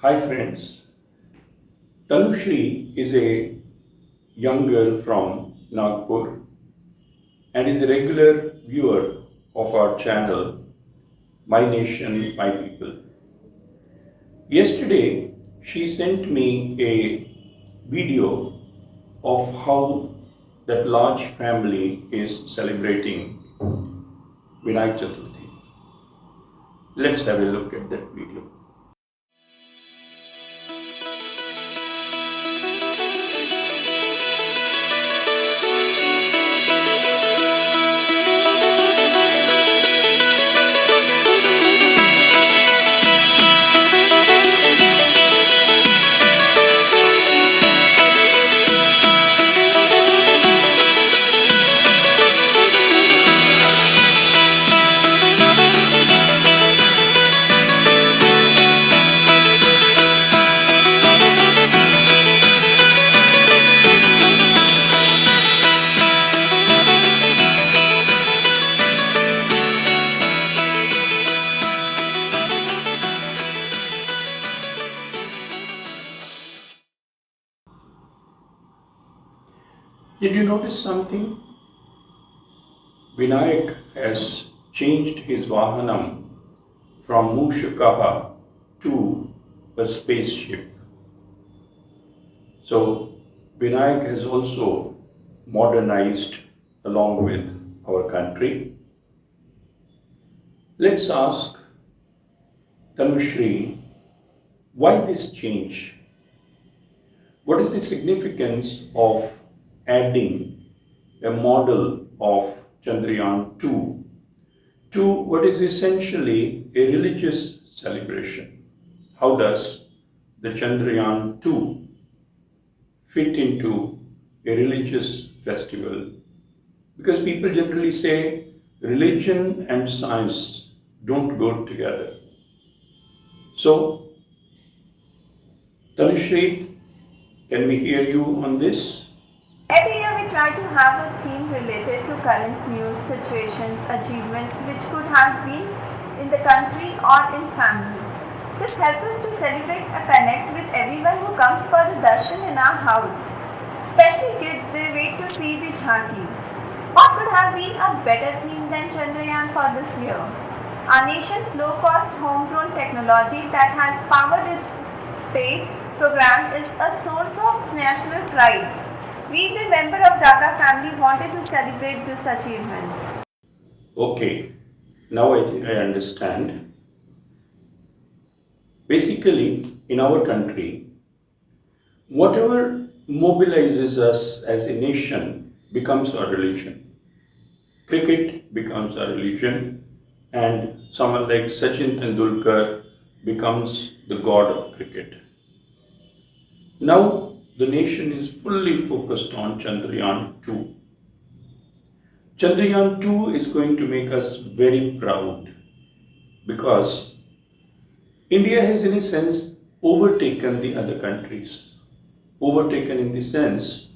Hi friends, Tanushri is a young girl from Nagpur and is a regular viewer of our channel My Nation, My People. Yesterday, she sent me a video of how that large family is celebrating Vinayak Chaturthi. Let's have a look at that video. Did you notice something? Vinayak has changed his Vahanam from Mushakaha to a spaceship. So Vinayak has also modernized along with our country. Let's ask Tanushri, why this change? What is the significance of adding a model of Chandrayaan 2 to what is essentially a religious celebration? How does the Chandrayaan 2 fit into a religious festival? Because people generally say religion and science don't go together. So, Tanushri, can we hear you on this? Every year we try to have a theme related to current news, situations, achievements which could have been in the country or in family. This helps us to celebrate and connect with everyone who comes for the darshan in our house. Especially kids, they wait to see the jhanki. What could have been a better theme than Chandrayaan for this year? Our nation's low-cost homegrown technology that has powered its space program is a source of national pride. We, the member of Daga family, wanted to celebrate these achievements. Okay, now I think I understand. Basically, in our country, whatever mobilizes us as a nation becomes our religion. Cricket becomes our religion, and someone like Sachin Tendulkar becomes the god of cricket. Now, the nation is fully focused on Chandrayaan 2. Chandrayaan 2 is going to make us very proud because India has, in a sense, overtaken the other countries. Overtaken in the sense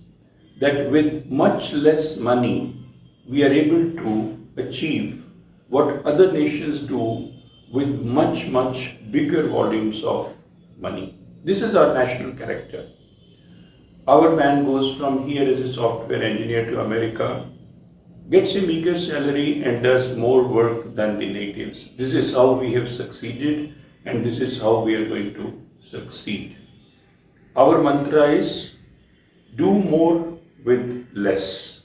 that with much less money, we are able to achieve what other nations do with much, much bigger volumes of money. This is our national character. Our man goes from here as a software engineer to America, gets a meager salary and does more work than the natives. This is how we have succeeded and this is how we are going to succeed. Our mantra is do more with less.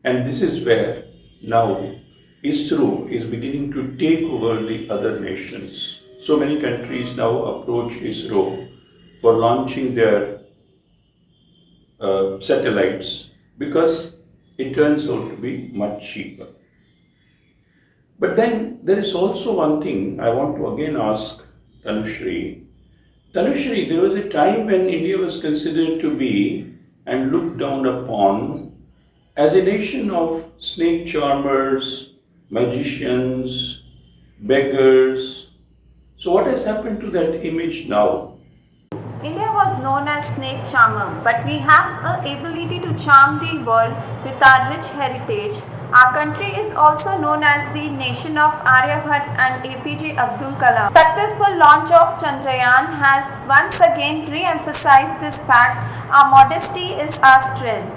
And this is where now ISRO is beginning to take over the other nations. So many countries now approach ISRO for launching their satellites because it turns out to be much cheaper. But then there is also one thing I want to again ask Tanushri. Tanushri, there was a time when India was considered to be and looked down upon as a nation of snake charmers, magicians, beggars. So, what has happened to that image now? India was known as snake charmer, but we have a ability to charm the world with our rich heritage. Our country is also known as the nation of Aryabhat and APJ Abdul Kalam. Successful launch of Chandrayaan has once again re-emphasized this fact. Our modesty is our strength.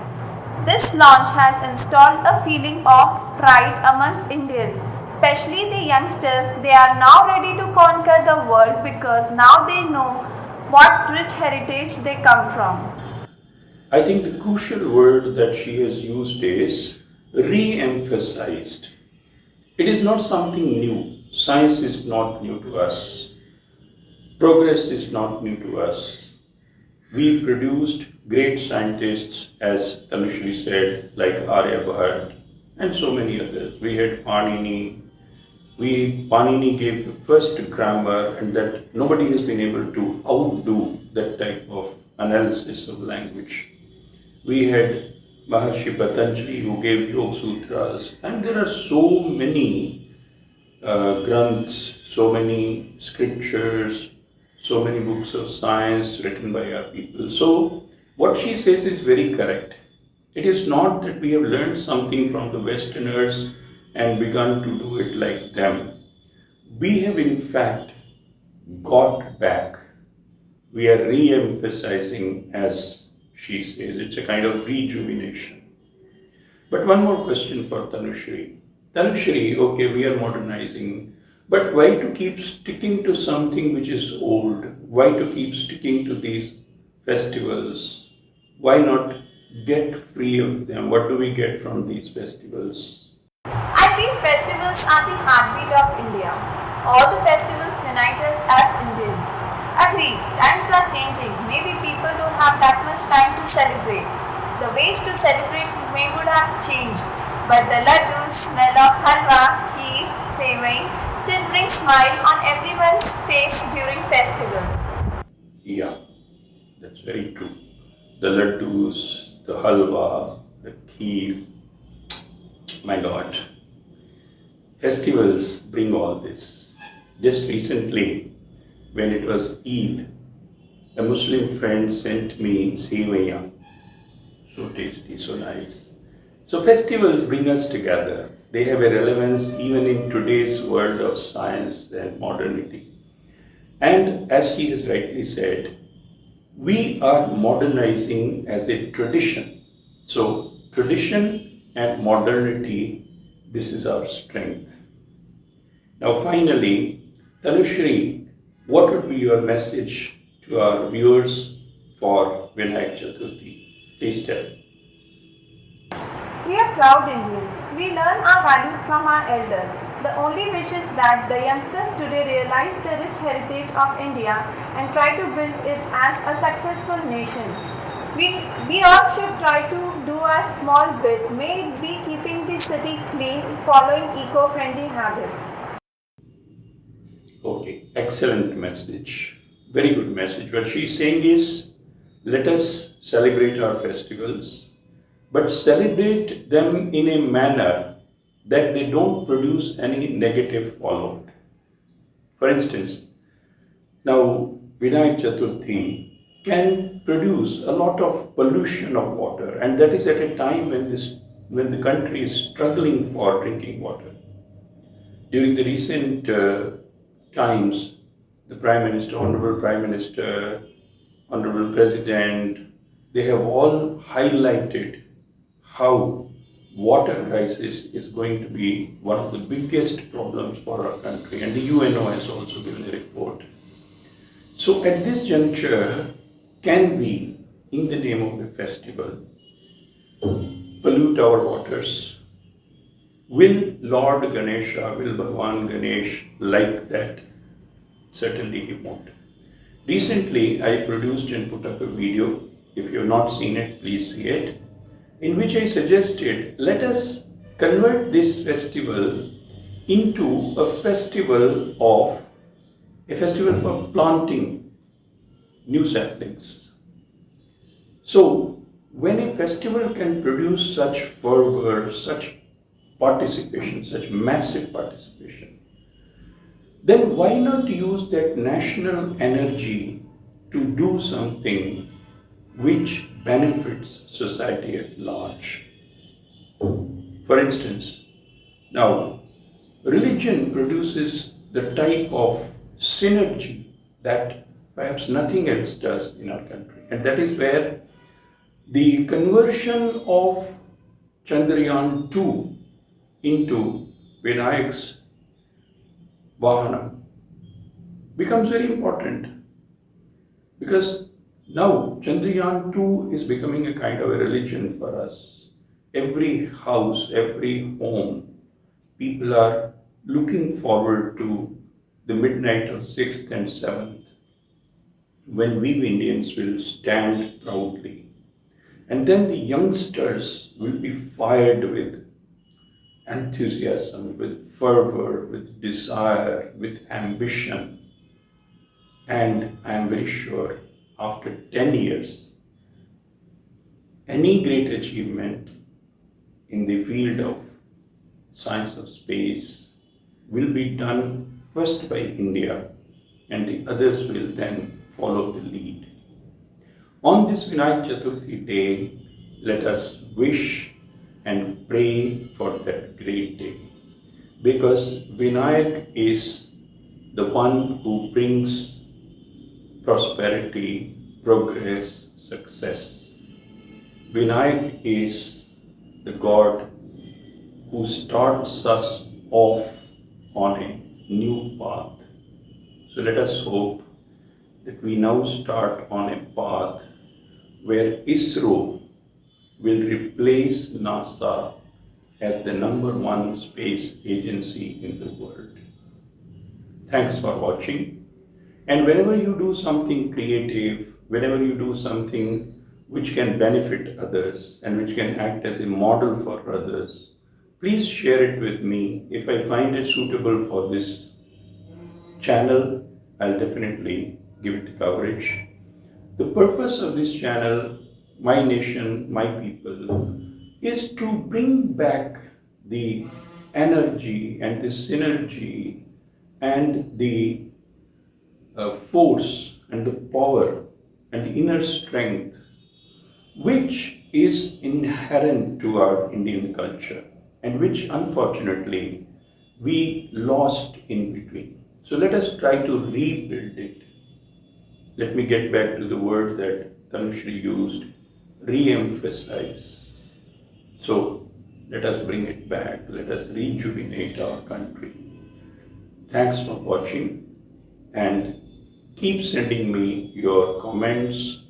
This launch has installed a feeling of pride amongst Indians, especially the youngsters. They are now ready to conquer the world because now they know what rich heritage they come from. I think the crucial word that she has used is re emphasized. It is not something new. Science is not new to us. Progress is not new to us. We produced great scientists, as Tanushri said, like Aryabhat and so many others. We had Panini. Panini gave the first grammar, and that nobody has been able to outdo that type of analysis of language. We had Maharshi Patanjali who gave Yoga Sutras, and there are so many granths, so many scriptures, so many books of science written by our people. So, what she says is very correct. It is not that we have learned something from the Westerners and begun to do it like them. We have, in fact, got back. We are re emphasizing, as she says, it's a kind of rejuvenation. But one more question for Tanushri. Tanushri, okay, we are modernizing, but why to keep sticking to something which is old? Why to keep sticking to these festivals? Why not get free of them? What do we get from these festivals? I feel festivals are the heartbeat of India. All the festivals unite us as Indians. Agree, times are changing. Maybe people don't have that much time to celebrate. The ways to celebrate may would have changed, but the laddus, smell of halwa, kheer, sevai still bring smile on everyone's face during festivals. Yeah, that's very true. The laddus, the halwa, the kheer, my God, festivals bring all this. Just recently, when it was Eid, a Muslim friend sent me sevaya. So tasty, so nice. So festivals bring us together. They have a relevance even in today's world of science and modernity. And as she has rightly said, we are modernizing as a tradition. So tradition and modernity, this is our strength. Now finally, Tanushri, what would be your message to our viewers for Vinayak Chaturthi? Please tell. We are proud Indians. We learn our values from our elders. The only wish is that the youngsters today realize the rich heritage of India and try to build it as a successful nation. We all should try to do a small bit, may it be keeping the city clean, following eco-friendly habits. Okay, excellent message. Very good message. What she's saying is let us celebrate our festivals, but celebrate them in a manner that they don't produce any negative fallout. For instance, now Vinayak Chaturthi can produce a lot of pollution of water, and that is at a time when the country is struggling for drinking water. During the recent times, the Prime Minister, Honorable Prime Minister, Honorable President, they have all highlighted how water crisis is going to be one of the biggest problems for our country, and the UNO has also given a report. So at this juncture, can we, in the name of the festival, pollute our waters? Will Lord Ganesha, will Bhagwan Ganesh like that? Certainly he won't. Recently, I produced and put up a video. If you have not seen it, please see it, in which I suggested let us convert this festival into a festival for planting new saplings. So, when a festival can produce such fervor, such participation, such massive participation, then why not use that national energy to do something which benefits society at large? For instance, now religion produces the type of synergy that perhaps nothing else does in our country. And that is where the conversion of Chandrayaan 2 into Vinayak's Vahana becomes very important because now Chandrayaan 2 is becoming a kind of a religion for us. Every house, every home, people are looking forward to the midnight of 6th and 7th when we Indians will stand proudly. And then the youngsters will be fired with enthusiasm, with fervor, with desire, with ambition. And I am very sure after 10 years, any great achievement in the field of science of space will be done first by India and the others will then follow the lead. On this Vinayak Chaturthi day, let us wish and pray for that great day because Vinayak is the one who brings prosperity, progress, success. Vinayak is the God who starts us off on a new path. So let us hope that we now start on a path where ISRO will replace NASA as the number one space agency in the world. Thanks for watching. And whenever you do something creative, whenever you do something which can benefit others and which can act as a model for others, please share it with me. If I find it suitable for this channel, I'll definitely give it coverage. The purpose of this channel, My Nation, My People, is to bring back the energy and the synergy and the force and the power and the inner strength which is inherent to our Indian culture and which unfortunately we lost in between. So let us try to rebuild it. Let me get back to the word that Tanushri used, re-emphasize. So let us bring it back. Let us rejuvenate our country. Thanks for watching and keep sending me your comments,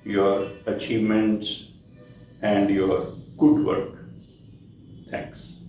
your achievements, and your good work. Thanks.